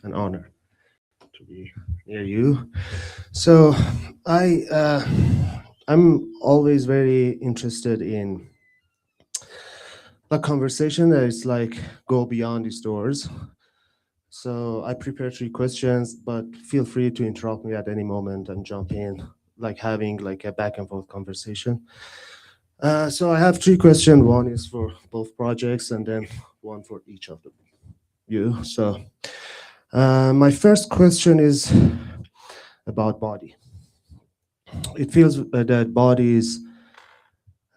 an honor to be near you. So I'm always very interested in a conversation that is like go beyond these doors. So I prepared three questions, but feel free to interrupt me at any moment and jump in, like having like a back and forth conversation. So I have three questions. One is for both projects, and then one for each of you. So my first question is about body. It feels that body is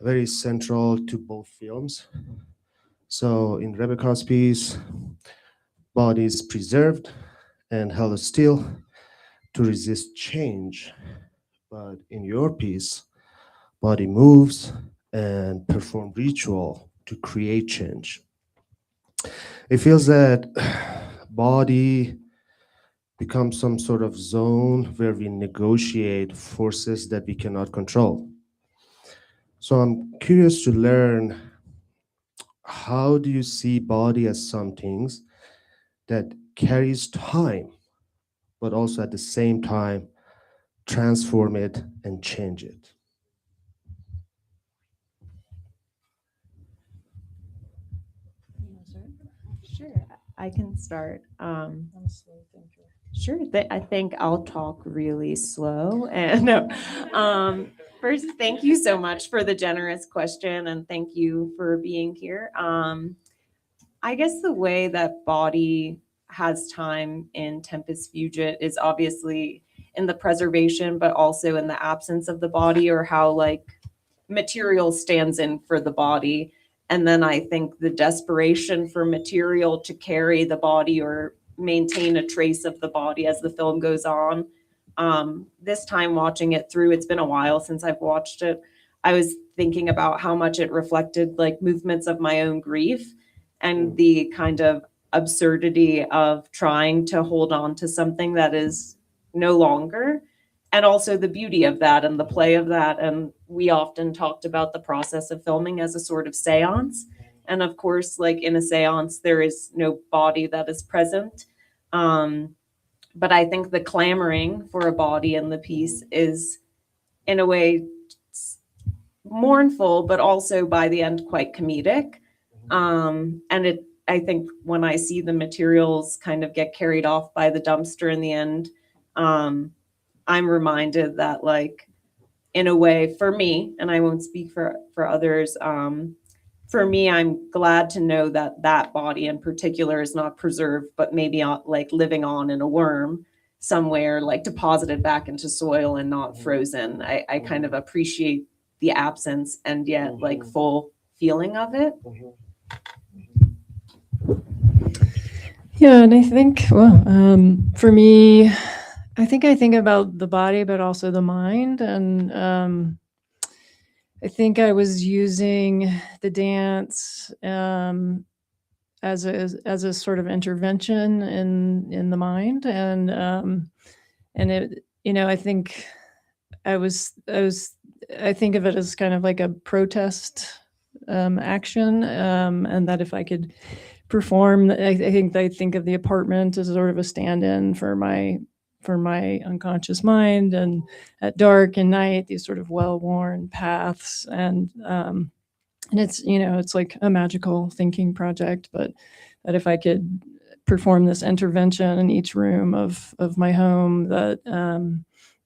very central to both films. So in Rebecca's piece, body is preserved and held still to resist change. But in your piece, body moves and perform ritual to create change. It feels that body becomes some sort of zone where we negotiate forces that we cannot control. So I'm curious to learn, how do you see body as some things that carries time, but also at the same time transform it and change it? Sure, I can start. Sure, I think I'll talk really slow. And no, first, thank you so much for the generous question, and thank you for being here. I guess the way that body has time in Tempest Fugit is obviously in the preservation, but also in the absence of the body, or how like material stands in for the body. And then I think the desperation for material to carry the body or maintain a trace of the body as the film goes on. This time watching it through, it's been a while since I've watched it. I was thinking about how much it reflected like movements of my own grief and the kind of absurdity of trying to hold on to something that is no longer, and also the beauty of that and the play of that. And we often talked about the process of filming as a sort of seance. And of course, like in a seance, there is no body that is present. Um, but I think the clamoring for a body in the piece is, in a way, mournful, but also by the end quite comedic. And I think when I see the materials kind of get carried off by the dumpster in the end, um, I'm reminded that, like, in a way, for me, and I won't speak for others, for me, I'm glad to know that that body in particular is not preserved, but maybe like living on in a worm somewhere, like deposited back into soil and not frozen. I kind of appreciate the absence and yet like full feeling of it. Yeah, and I think, well, for me, I think about the body, but also the mind. And I think I was using the dance as a sort of intervention in the mind, and it, I think I think of it as kind of like a protest action, and that if I could perform, I think of the apartment as sort of a stand-in for my unconscious mind, and at dark and night, these sort of well-worn paths, and it's, it's like a magical thinking project, but that if I could perform this intervention in each room of my home, that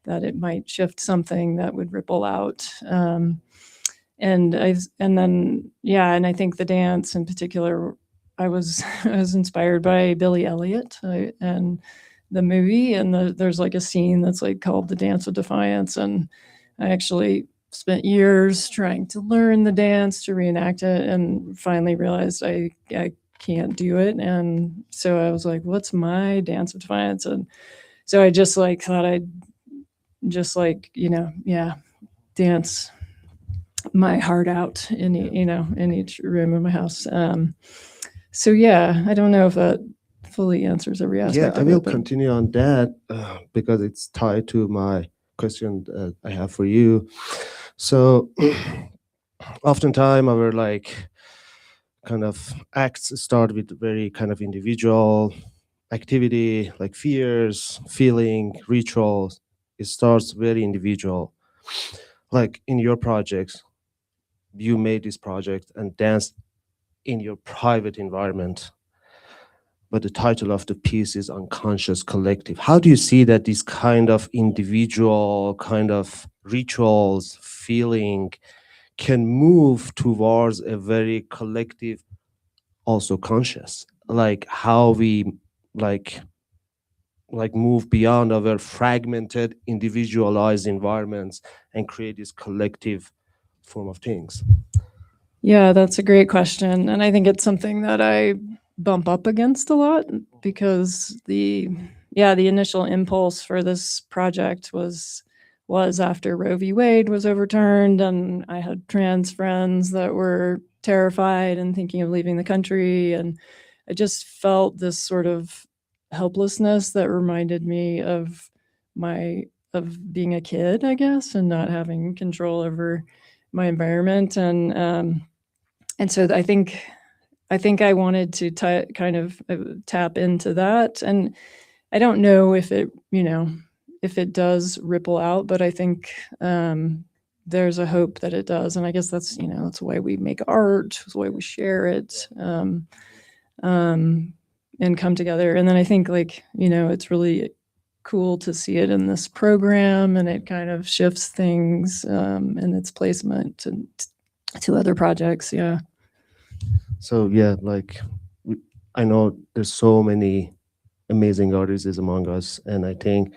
it might shift something that would ripple out. And then, yeah, and I think the dance in particular, I was I was inspired by Billy Elliot and the movie, and there's like a scene that's like called the Dance of Defiance, and I actually spent years trying to learn the dance to reenact it, and finally realized I can't do it. And so I was like, what's my Dance of Defiance? And so I just like thought I'd just like, yeah, dance my heart out in in each room of my house. So yeah, I don't know if that fully answers every aspect Yeah, I of will it, but continue on that because it's tied to my question that I have for you. So, oftentimes our like kind of acts start with very kind of individual, activity, like fears, feeling, rituals, it starts very individual. Like in your projects, you made this project and danced in your private environment, but the title of the piece is unconscious collective. How do you see that these kind of individual kind of rituals, feeling can move towards a very collective, also conscious, like how we like move beyond our fragmented individualized environments and create this collective form of things? Yeah, that's a great question. And I think it's something that I bump up against a lot because the initial impulse for this project was after Roe v. Wade was overturned, and I had trans friends that were terrified and thinking of leaving the country. And I just felt this sort of helplessness that reminded me of being a kid, I guess, and not having control over my environment. And so I think I wanted to kind of tap into that. And I don't know if it does ripple out, but I think there's a hope that it does. And I guess that's why we make art, it's why we share it, and come together. And then I think it's really cool to see it in this program, and it kind of shifts things and its placement to other projects. Yeah. So yeah, like I know there's so many amazing artists among us, and I think,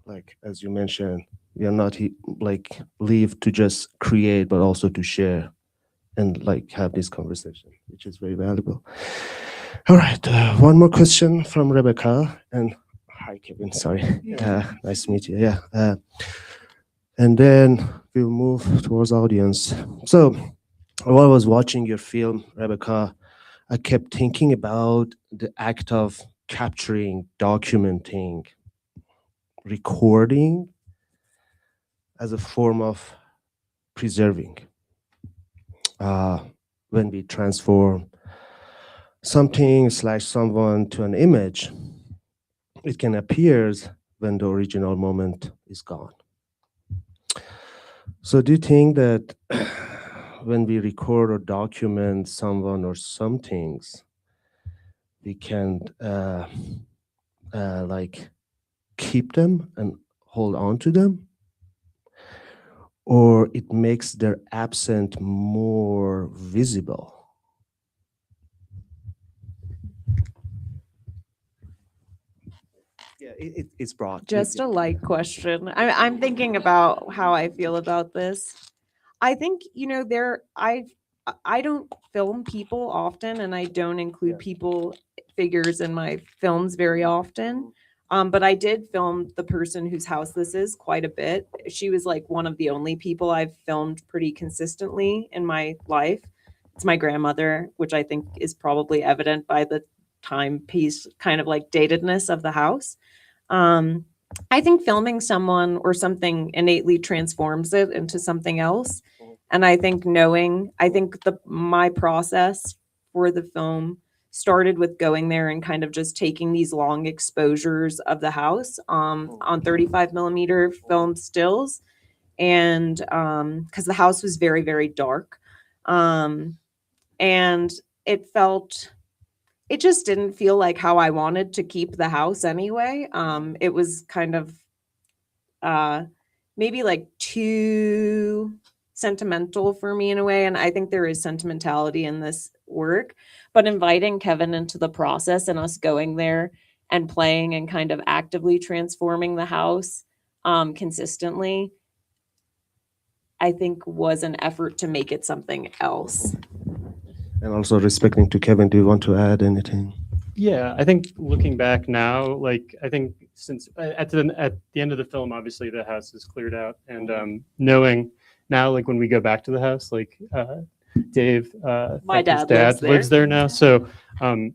like as you mentioned, we are not like live to just create, but also to share and like have this conversation, which is very valuable. All right, one more question from Rebecca, and hi Kevin, sorry, nice to meet you. Yeah, and then we'll move towards audience. So while I was watching your film, Rebecca, I kept thinking about the act of capturing, documenting, recording as a form of preserving. When we transform something / someone to an image, it can appear when the original moment is gone. So do you think that when we record or document someone or some things, we can like keep them and hold on to them, or it makes their absence more visible? Yeah, it's broad. Just a light question. I'm thinking about how I feel about this. I think, I don't film people often, and I don't include Yeah. people figures in my films very often. But I did film the person whose house this is quite a bit. She was like one of the only people I've filmed pretty consistently in my life. It's my grandmother, which I think is probably evident by the timepiece kind of like datedness of the house. Um, I think filming someone or something innately transforms it into something else. And I think my process for the film started with going there and kind of just taking these long exposures of the house on 35 millimeter film stills. And because the house was very, very dark. And it just didn't feel like how I wanted to keep the house anyway. It was kind of maybe like too sentimental for me in a way. And I think there is sentimentality in this work, but inviting Kevin into the process and us going there and playing and kind of actively transforming the house consistently, I think was an effort to make it something else. And also respecting to Kevin, do you want to add anything? Yeah, I think looking back now, like I think since at the end of the film, obviously the house is cleared out, and knowing now, like when we go back to the house, like Dave, My Becky's dad lives there. now, so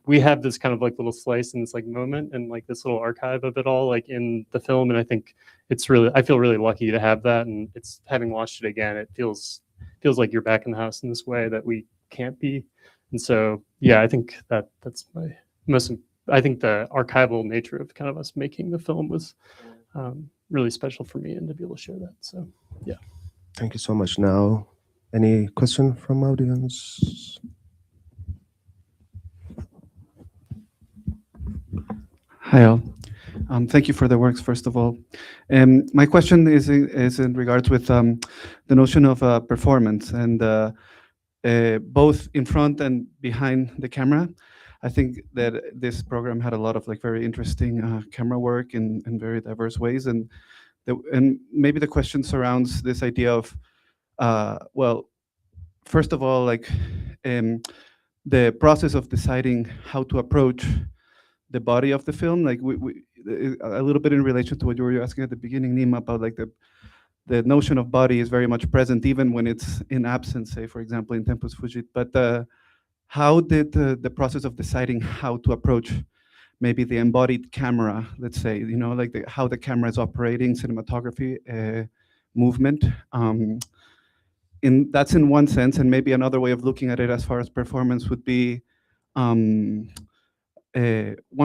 we have this kind of like little slice and this like moment and like this little archive of it all, like in the film, and I think I feel really lucky to have that, and it's having watched it again, it feels like you're back in the house in this way that we can't be, and so yeah, I think that's my most I think the archival nature of kind of us making the film was really special for me, and to be able to share that. So yeah. Thank you so much. Now, any question from audience? Hi all. Thank you for the works, first of all. My question is in regards with the notion of performance, and both in front and behind the camera. I think that this program had a lot of like very interesting camera work in very diverse ways, and maybe the question surrounds this idea of, well, first of all, like the process of deciding how to approach the body of the film, like a little bit in relation to what you were asking at the beginning, Nima, about like the notion of body is very much present even when it's in absence, say, for example, in Tempus Fugit. But how did the process of deciding how to approach maybe the embodied camera, let's say, you know, like how the camera is operating, cinematography, movement, that's in one sense, and maybe another way of looking at it as far as performance would be, one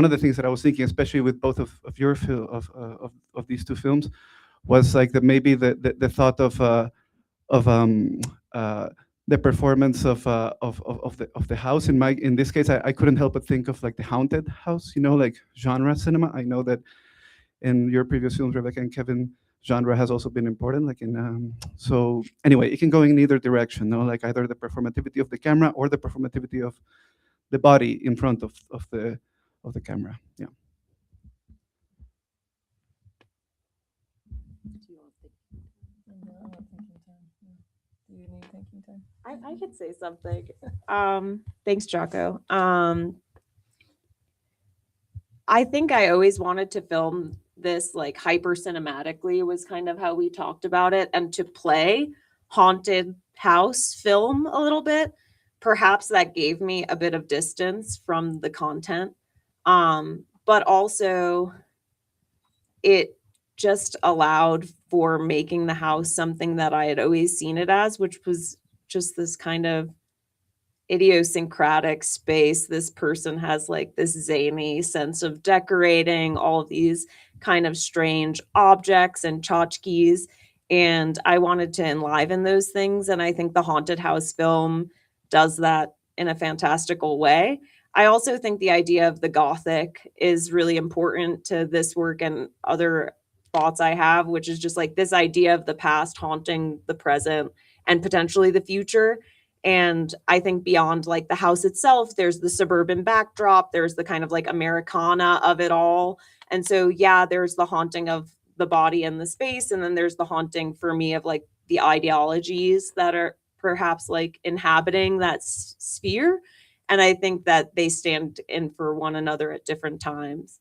of the things that I was thinking, especially with both of your of these two films, was like maybe the thought of the performance of the house. In this case, I couldn't help but think of like the haunted house, you know, like genre cinema. I know that in your previous films, Rebecca and Kevin, genre has also been important. Like so anyway, it can go in either direction, no? Like either the performativity of the camera or the performativity of the body in front of the camera. Yeah. I could say something. Thanks, Jocko. I think I always wanted to film this like hyper cinematically, was kind of how we talked about it, and to play haunted house film a little bit. Perhaps that gave me a bit of distance from the content. But also it just allowed for making the house something that I had always seen it as, which was just this kind of idiosyncratic space. This person has like this zany sense of decorating all of these kind of strange objects and tchotchkes. And I wanted to enliven those things. And I think the haunted house film does that in a fantastical way. I also think the idea of the Gothic is really important to this work and other thoughts I have, which is just like this idea of the past haunting the present and potentially the future. And I think beyond like the house itself, there's the suburban backdrop, there's the kind of like Americana of it all. And so, yeah, there's the haunting of the body and the space. And then there's the haunting for me of like the ideologies that are perhaps like inhabiting that sphere. And I think that they stand in for one another at different times.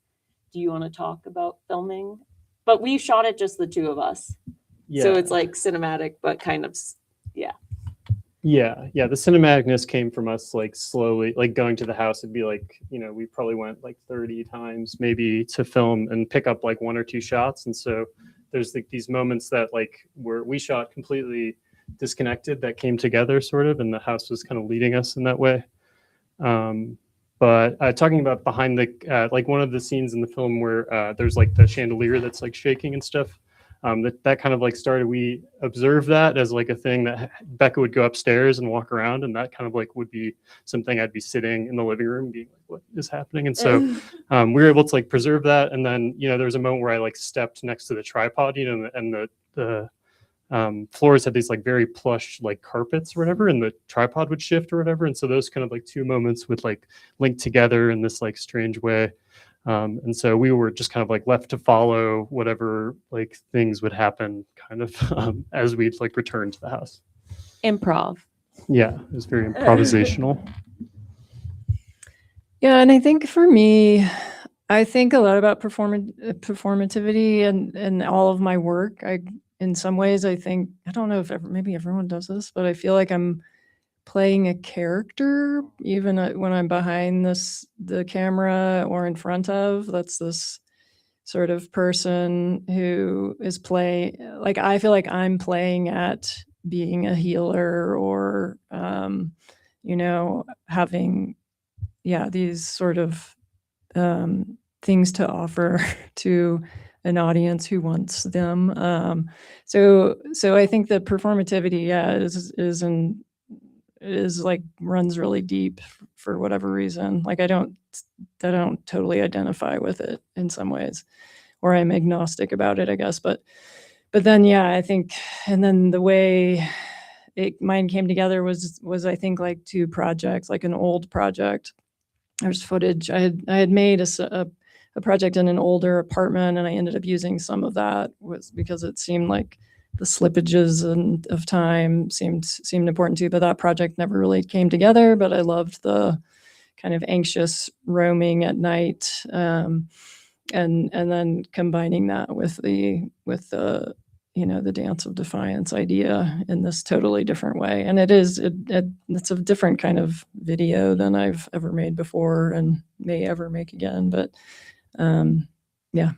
Do you want to talk about filming? But we shot it just the two of us. Yeah. So it's like cinematic, but kind of, yeah. Yeah. The cinematicness came from us like slowly, like going to the house. It'd be like, you know, we probably went like 30 times maybe to film and pick up like one or two shots. And so there's like these moments that like where we shot completely disconnected that came together sort of, and the house was kind of leading us in that way. But talking about behind the, like one of the scenes in the film where there's like the chandelier that's like shaking and stuff, that kind of like started, we observed that as like a thing that Becca would go upstairs and walk around, and that kind of like would be something I'd be sitting in the living room being like, what is happening? And so we were able to like preserve that. And then, you know, there was a moment where I like stepped next to the tripod, you know, and the floors had these like very plush like carpets or whatever, and the tripod would shift or whatever. And so those kind of like two moments would like link together in this like strange way. And so we were just kind of like left to follow whatever like things would happen kind of as we'd like return to the house. Improv. Yeah, it was very improvisational. Yeah, and I think for me, I think a lot about performativity and all of my work. In some ways, I think, I don't know if maybe everyone does this, but I feel like I'm playing a character, even when I'm behind the camera or in front of. That's this sort of person who is like, I feel like I'm playing at being a healer or, you know, having, these sort of things to offer to an audience who wants them. So I think the performativity, is like runs really deep for whatever reason. Like I don't totally identify with it in some ways, or I'm agnostic about it, I guess. But then, yeah, I think, and then the way mine came together was I think like two projects, like an old project. There's footage. I had made a project in an older apartment, and I ended up using some of that was because it seemed like the slippages of time seemed important too. But that project never really came together. But I loved the kind of anxious roaming at night, and then combining that with the the dance of defiance idea in this totally different way. And it's a different kind of video than I've ever made before and may ever make again. But yeah.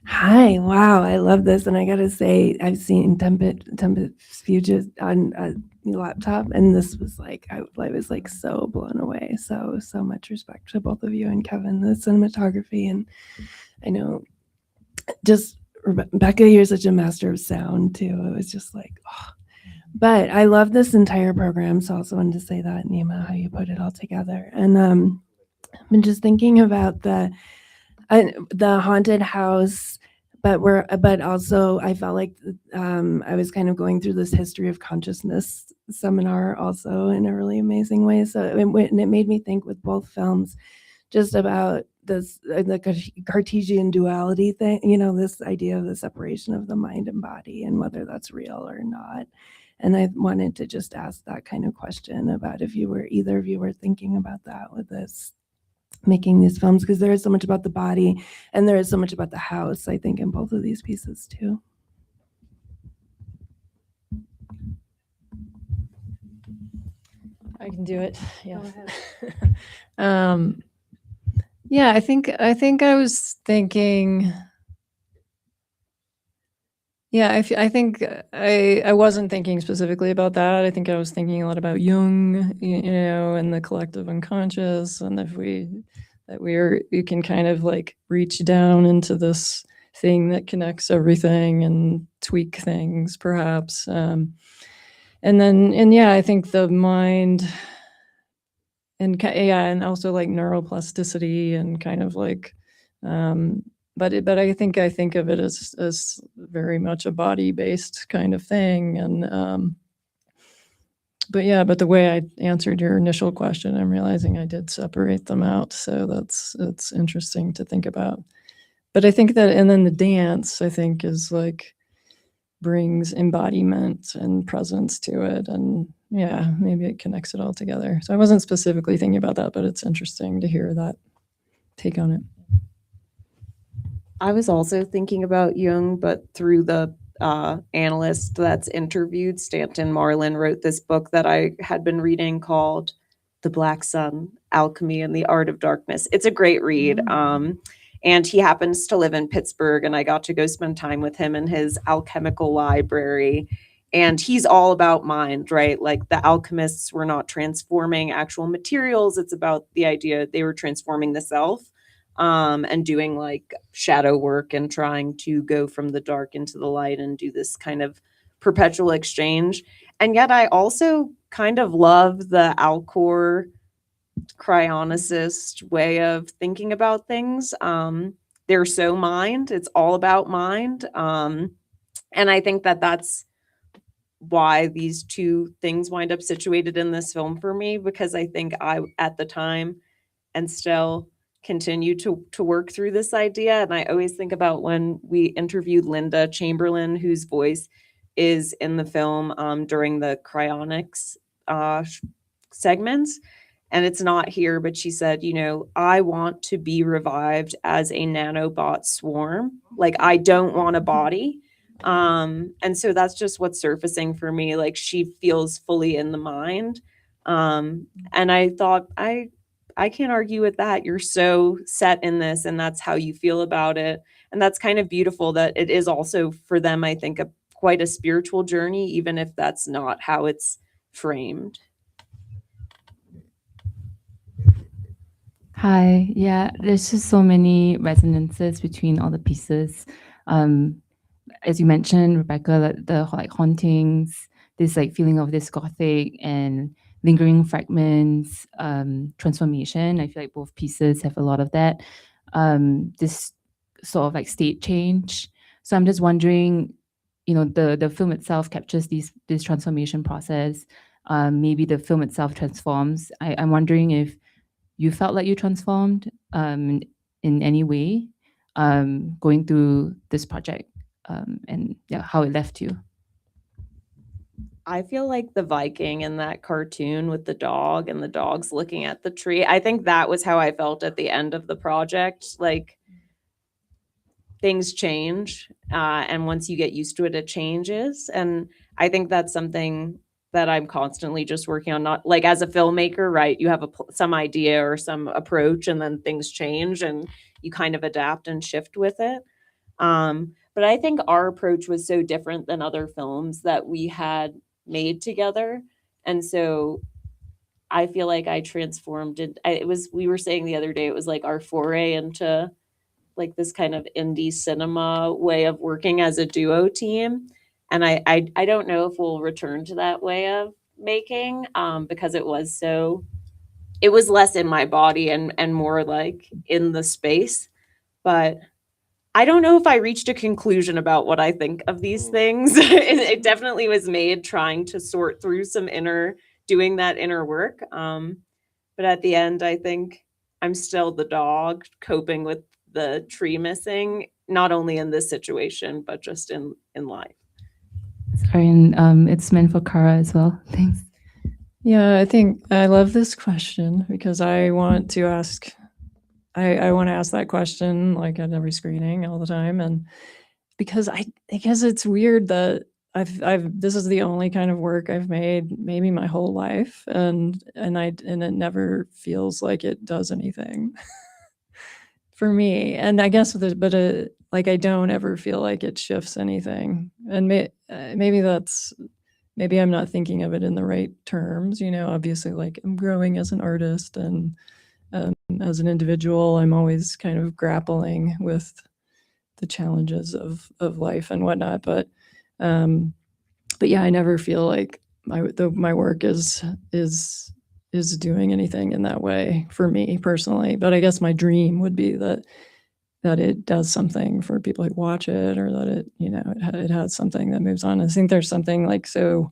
Hi, wow, I love this. And I gotta say, I've seen Tempest Fuges on a laptop, and this was like, I was like so blown away. So much respect to both of you and Kevin, the cinematography. And I know just Rebecca, you're such a master of sound too. It was just like, oh. But I love this entire program. So I also wanted to say that, Nima, how you put it all together. And I've been just thinking about the haunted house, but also I felt like I was kind of going through this history of consciousness seminar also in a really amazing way. So it made me think with both films just about this the Cartesian duality thing, this idea of the separation of the mind and body and whether that's real or not. And I wanted to just ask that kind of question about if either of you were thinking about that with this making these films, because there is so much about the body and there is so much about the house, I think, in both of these pieces too. I can do it. Yeah. Yeah, I think I was thinking. Yeah, I think I wasn't thinking specifically about that. I think I was thinking a lot about Jung, and the collective unconscious, and you can kind of like reach down into this thing that connects everything and tweak things, perhaps. And yeah, I think the mind, and and also like neuroplasticity and kind of like. But I think of it as very much a body-based kind of thing. And but the way I answered your initial question, I'm realizing I did separate them out. So it's interesting to think about. But I think that, and then the dance, I think, is like brings embodiment and presence to it. And yeah, maybe it connects it all together. So I wasn't specifically thinking about that, but it's interesting to hear that take on it. I was also thinking about Jung, but through the analyst that's interviewed. Stanton Marlin wrote this book that I had been reading called The Black Sun, Alchemy and the Art of Darkness. It's a great read. And he happens to live in Pittsburgh, and I got to go spend time with him in his alchemical library. And he's all about mind, right? Like the alchemists were not transforming actual materials. It's about the idea they were transforming the self. And doing like shadow work and trying to go from the dark into the light and do this kind of perpetual exchange. And yet I also kind of love the Alcor cryonicist way of thinking about things. They're so mind. It's all about mind. And I think that that's why these two things wind up situated in this film for me, because I think I, at the time, and still continue to work through this idea. And I always think about when we interviewed Linda Chamberlain, whose voice is in the film during the cryonics segments. And it's not here, but she said, I want to be revived as a nanobot swarm. Like, I don't want a body. And so that's just what's surfacing for me. Like, she feels fully in the mind. And I thought, I can't argue with that. You're so set in this, and that's how you feel about it. And that's kind of beautiful that it is also for them, I think, quite a spiritual journey, even if that's not how it's framed. Hi, yeah, there's just so many resonances between all the pieces. As you mentioned, Rebecca, the like hauntings, this like feeling of this gothic and lingering fragments, transformation. I feel like both pieces have a lot of that. This sort of like state change. So I'm just wondering, you know, the film itself captures this transformation process. Maybe the film itself transforms. I'm wondering if you felt like you transformed in any way going through this project, and yeah, how it left you. I feel like the Viking in that cartoon with the dog and the dog's looking at the tree. I think that was how I felt at the end of the project. Like things change, and once you get used to it, it changes. And I think that's something that I'm constantly just working on. Not like as a filmmaker, right? You have some idea or some approach, and then things change, and you kind of adapt and shift with it. But I think our approach was so different than other films that we had made together. And so I feel like I transformed it. We were saying the other day, it was like our foray into like this kind of indie cinema way of working as a duo team. And I don't know if we'll return to that way of making, because it was less in my body and more like in the space. But I don't know if I reached a conclusion about what I think of these things. It definitely was made trying to sort through doing that inner work. But at the end, I think I'm still the dog coping with the tree missing, not only in this situation, but just in life. Sorry, and it's meant for Kara as well. Thanks. Yeah, I think I love this question because I want to ask that question like at every screening all the time. And because I guess it's weird that this is the only kind of work I've made maybe my whole life. And it never feels like it does anything for me. And I guess like I don't ever feel like it shifts anything. And maybe I'm not thinking of it in the right terms, you know, obviously like I'm growing as an artist and as an individual, I'm always kind of grappling with the challenges of life and whatnot. But yeah, I never feel like my work is doing anything in that way for me personally. But I guess my dream would be that it does something for people who watch it, or that it, you know, it has something that moves on. I think there's something like so,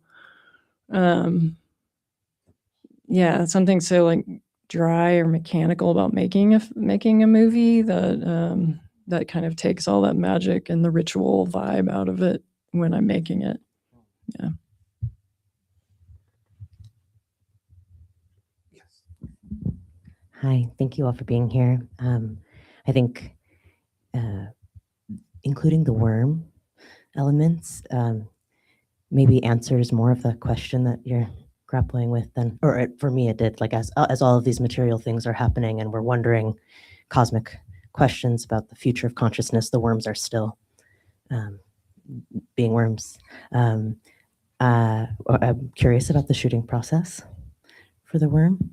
yeah, something so like dry or mechanical about making a movie that that kind of takes all that magic and the ritual vibe out of it when I'm making it. Yeah. Hi, thank you all for being here. I think including the worm elements maybe answers more of the question that you're grappling with than, or for me it did, like as all of these material things are happening and we're wondering cosmic questions about the future of consciousness, the worms are still being worms. I'm curious about the shooting process for the worm.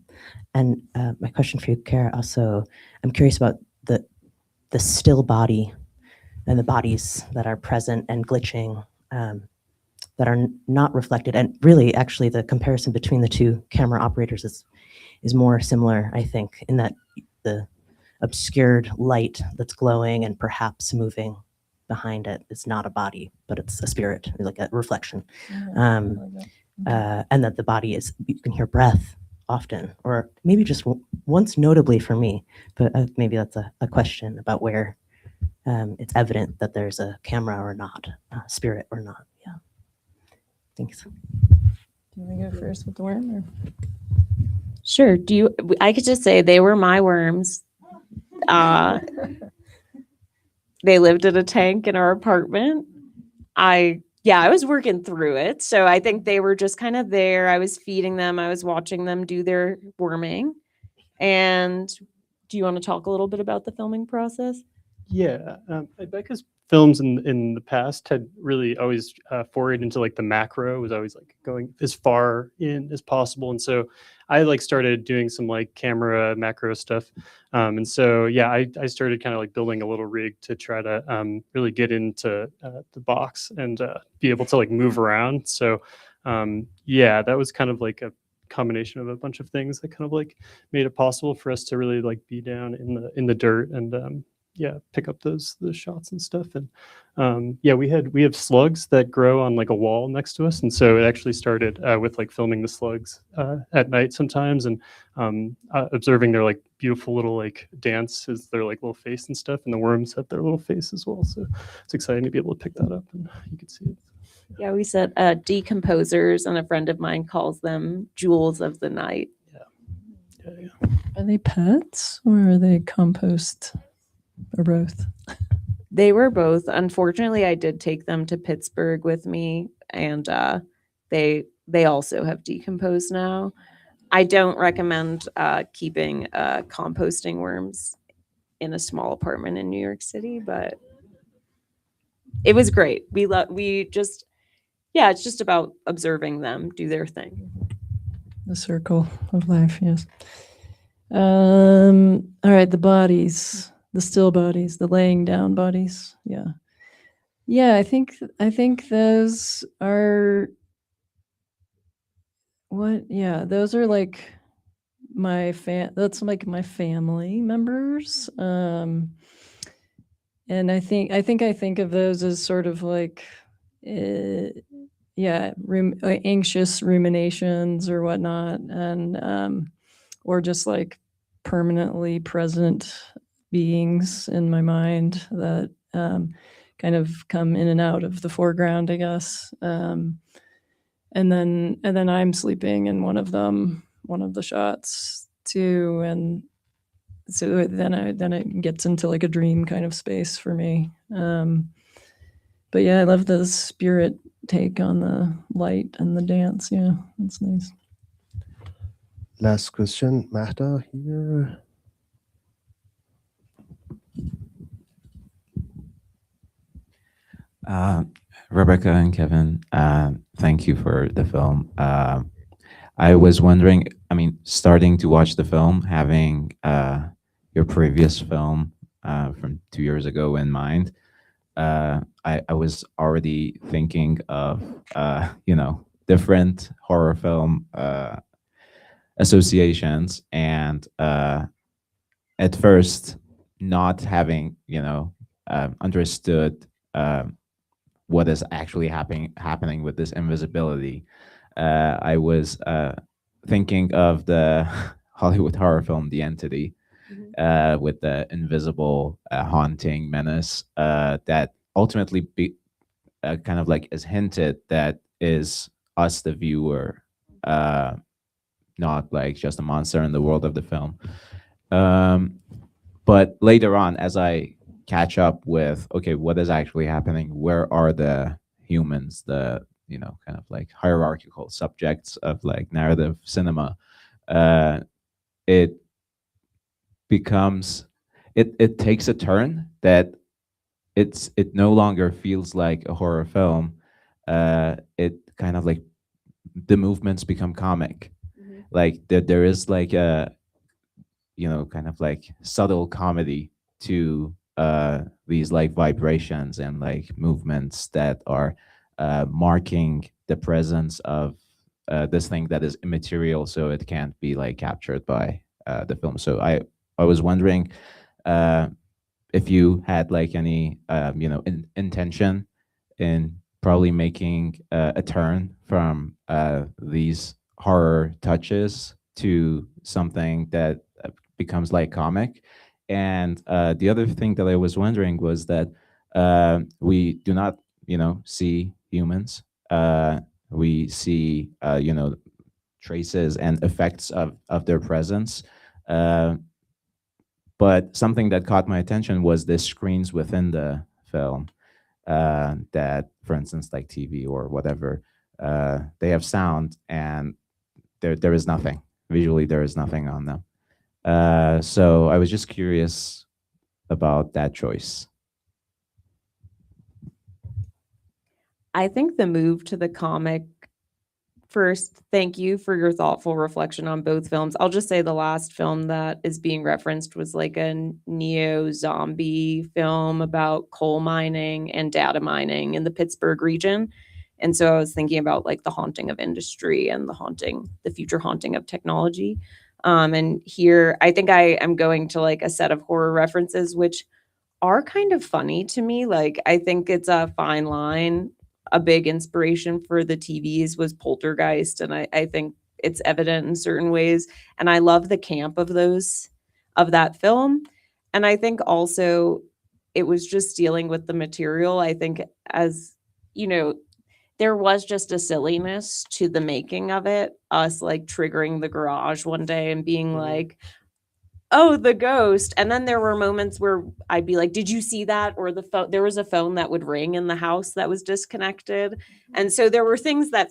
And my question for you, Kara, also, I'm curious about the still body and the bodies that are present and glitching, that are not reflected. And really, actually, the comparison between the two camera operators is more similar, I think, in that the obscured light that's glowing and perhaps moving behind it is not a body, but it's a spirit, like a reflection. And that the body is, you can hear breath often, or maybe just once notably for me, but maybe that's a question about where it's evident that there's a camera or not, spirit or not. Yeah. Thanks. Do you want to go first with the worm? Or? Sure. I could just say they were my worms. They lived in a tank in our apartment. I was working through it. So I think they were just kind of there. I was feeding them. I was watching them do their worming. And do you want to talk a little bit about the filming process? Yeah, Becca's films in the past had really always forayed into like the macro, was always like going as far in as possible, and so I like started doing some like camera macro stuff, and so yeah, I started kind of like building a little rig to try to really get into the box and be able to like move around. So yeah, that was kind of like a combination of a bunch of things that kind of like made it possible for us to really like be down in the dirt and yeah, pick up those shots and stuff. And yeah, we have slugs that grow on like a wall next to us, and so it actually started with like filming the slugs at night sometimes, and observing their like beautiful little like dance as their like little face and stuff, and the worms have their little face as well. So it's exciting to be able to pick that up, and you can see it. Yeah, we said decomposers, and a friend of mine calls them jewels of the night. Yeah. Are they pets or are they compost or both? They were both. Unfortunately, I did take them to Pittsburgh with me, and they also have decomposed now. I don't recommend keeping composting worms in a small apartment in New York City, but it was great. We just, yeah, it's just about observing them do their thing. The circle of life, yes. All right, the bodies, the still bodies, the laying down bodies. Yeah. Yeah, I think those are those are like that's like my family members. And I think I think of those as sort of like anxious ruminations or whatnot, and or just like permanently present beings in my mind that kind of come in and out of the foreground, I guess. And then I'm sleeping in one of the shots too, and so then it gets into like a dream kind of space for me. But yeah, I love the spirit take on the light and the dance. Yeah, that's nice. Last question, Mahda here. Rebecca and Kevin, thank you for the film. I was wondering, I mean, starting to watch the film, having your previous film from 2 years ago in mind, I was already thinking of, different horror film associations, and at first not having, understood what is actually happening with this invisibility. I was thinking of the Hollywood horror film The Entity, with the invisible haunting menace that ultimately kind of like is hinted that is us, the viewer, not like just a monster in the world of the film. But later on, as I catch up with, okay, what is actually happening? Where are the humans, the, kind of like hierarchical subjects of like narrative cinema? It becomes, it takes a turn that it no longer feels like a horror film. It kind of like, the movements become comic. Like there is like a, kind of like subtle comedy to these like vibrations and like movements that are marking the presence of this thing that is immaterial, so it can't be like captured by the film. So I was wondering if you had like any intention in probably making a turn from these horror touches to something that becomes like comic. And the other thing that I was wondering was that we do not, see humans. We see, traces and effects of their presence. But something that caught my attention was the screens within the film, that, for instance, like TV or whatever, they have sound, and there is nothing. Visually, there is nothing on them. So I was just curious, about that choice? I think the move to the comic, first, thank you for your thoughtful reflection on both films. I'll just say the last film that is being referenced was like a neo-zombie film about coal mining and data mining in the Pittsburgh region. And so I was thinking about like the haunting of industry and the future haunting of technology. And here, I think I am going to like a set of horror references, which are kind of funny to me. Like, I think it's a fine line. A big inspiration for the TVs was Poltergeist, and I think it's evident in certain ways. And I love the camp of that film. And I think also it was just dealing with the material. I think, as you know, there was just a silliness to the making of it. Us like triggering the garage one day and being like, oh, the ghost. And then there were moments where I'd be like, did you see that? Or the phone, there was a phone that would ring in the house that was disconnected. And so there were things that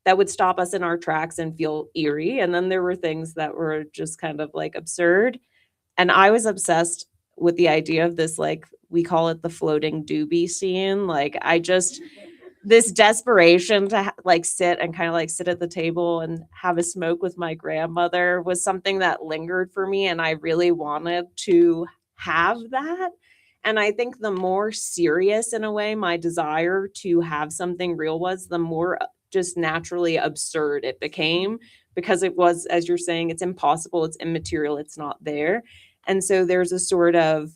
would stop us in our tracks and feel eerie. And then there were things that were just kind of like absurd. And I was obsessed with the idea of this, like, we call it the floating doobie scene. Like, this desperation to like sit at the table and have a smoke with my grandmother was something that lingered for me. And I really wanted to have that. And I think the more serious, in a way, my desire to have something real was, the more just naturally absurd it became, because it was, as you're saying, it's impossible, it's immaterial, it's not there. And so there's a sort of,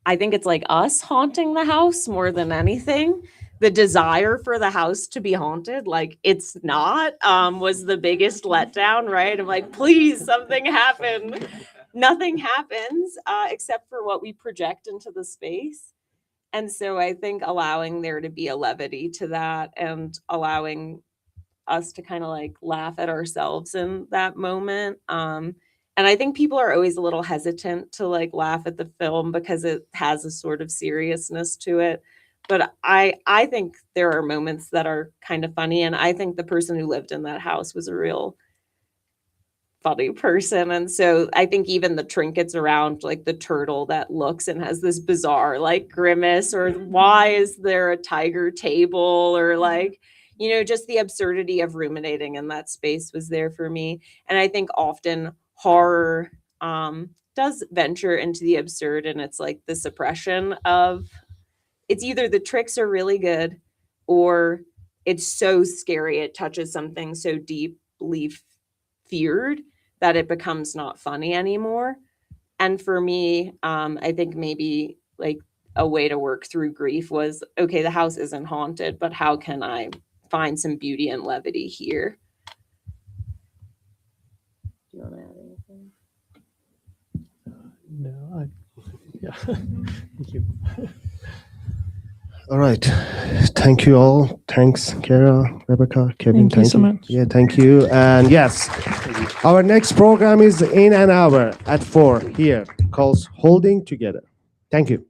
I think it's like us haunting the house more than anything. The desire for the house to be haunted, like it's not, was the biggest letdown, right? I'm like, please, something happen. Nothing happens except for what we project into the space. And so I think allowing there to be a levity to that, and allowing us to kind of like laugh at ourselves in that moment. And I think people are always a little hesitant to like laugh at the film because it has a sort of seriousness to it. But I think there are moments that are kind of funny. And I think the person who lived in that house was a real funny person. And so I think even the trinkets around, like the turtle that looks and has this bizarre like grimace, or why is there a tiger table, or like, you know, just the absurdity of ruminating in that space was there for me. And I think often horror does venture into the absurd, and it's like the suppression of, it's either the tricks are really good or it's so scary, it touches something so deeply feared that it becomes not funny anymore. And for me, I think maybe like a way to work through grief was, okay, the house isn't haunted, but how can I find some beauty and levity here? Do you want to add anything? No, yeah. Thank you. All right. Thank you all. Thanks, Kara, Rebecca, Kevin. Thank you so much. Yeah, thank you. And yes, our next program is in an hour at 4 here, called Holding Together. Thank you.